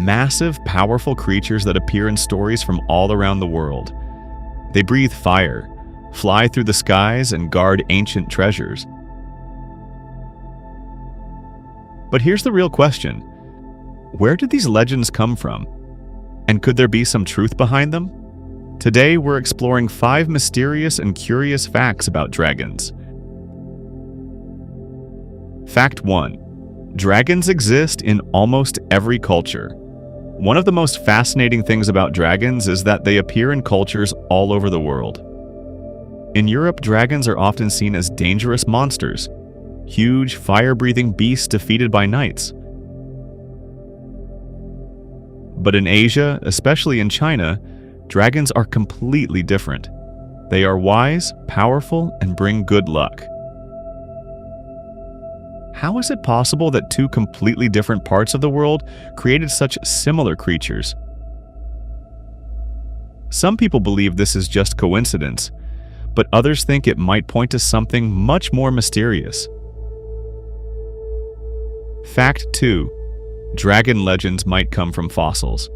massive, powerful creatures that appear in stories from all around the world. They breathe fire, fly through the skies, and guard ancient treasures. But here's the real question. Where did these legends come from? And could there be some truth behind them? Today, we're exploring 5 mysterious and curious facts about dragons. Fact 1. Dragons exist in almost every culture. One of the most fascinating things about dragons is that they appear in cultures all over the world. In Europe, dragons are often seen as dangerous monsters, huge, fire-breathing beasts defeated by knights. But in Asia, especially in China, dragons are completely different. They are wise, powerful, and bring good luck. How is it possible that 2 completely different parts of the world created such similar creatures? Some people believe this is just coincidence, but others think it might point to something much more mysterious. Fact 2. Dragon legends might come from fossils.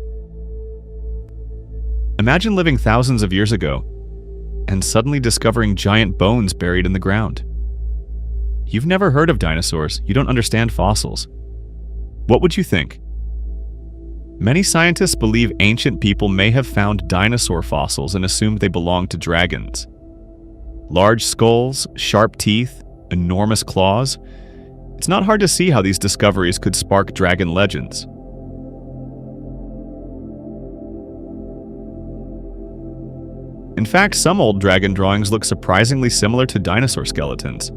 Imagine living thousands of years ago and suddenly discovering giant bones buried in the ground. You've never heard of dinosaurs, you don't understand fossils. What would you think? Many scientists believe ancient people may have found dinosaur fossils and assumed they belonged to dragons. Large skulls, sharp teeth, enormous claws. It's not hard to see how these discoveries could spark dragon legends. In fact, some old dragon drawings look surprisingly similar to dinosaur skeletons.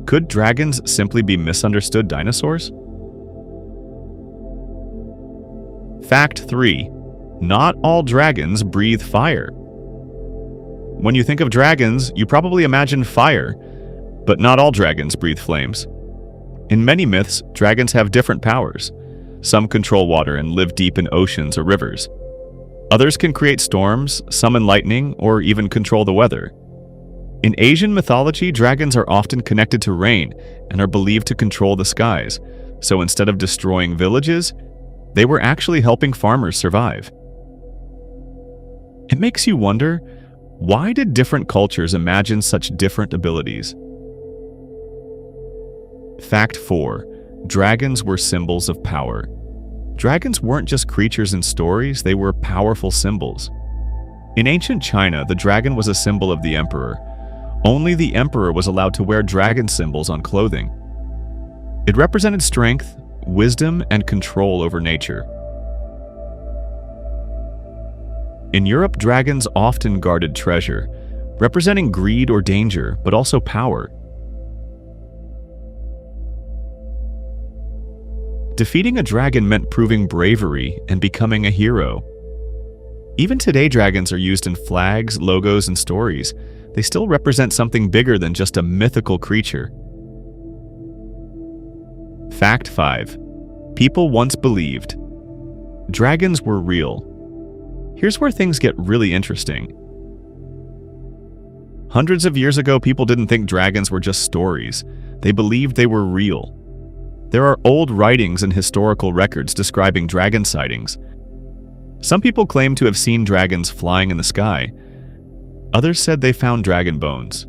Could dragons simply be misunderstood dinosaurs? Fact 3. Not all dragons breathe fire. When you think of dragons, you probably imagine fire, but not all dragons breathe flames. In many myths, dragons have different powers. Some control water and live deep in oceans or rivers. Others can create storms, summon lightning, or even control the weather. In Asian mythology, dragons are often connected to rain and are believed to control the skies, so instead of destroying villages, they were actually helping farmers survive. It makes you wonder, why did different cultures imagine such different abilities? Fact 4. Dragons were symbols of power. Dragons weren't just creatures in stories, they were powerful symbols. In ancient China, the dragon was a symbol of the emperor. Only the emperor was allowed to wear dragon symbols on clothing. It represented strength, wisdom, and control over nature. In Europe, dragons often guarded treasure, representing greed or danger, but also power. Defeating a dragon meant proving bravery and becoming a hero. Even today, dragons are used in flags, logos, and stories. They still represent something bigger than just a mythical creature. Fact 5. People once believed dragons were real. Here's where things get really interesting. Hundreds of years ago, people didn't think dragons were just stories. They believed they were real. There are old writings and historical records describing dragon sightings. Some people claim to have seen dragons flying in the sky. Others said they found dragon bones,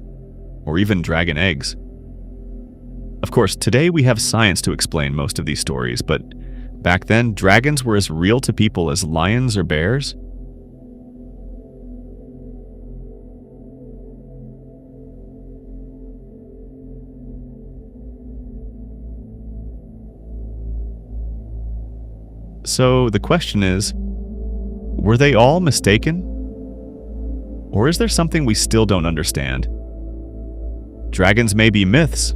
or even dragon eggs. Of course, today we have science to explain most of these stories, but back then, dragons were as real to people as lions or bears. So the question is, were they all mistaken? Or is there something we still don't understand? Dragons may be myths,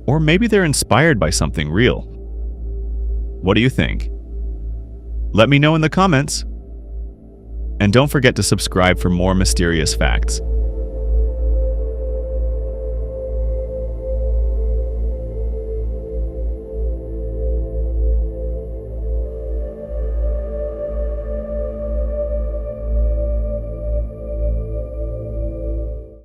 or maybe they're inspired by something real. What do you think? Let me know in the comments. And don't forget to subscribe for more mysterious facts.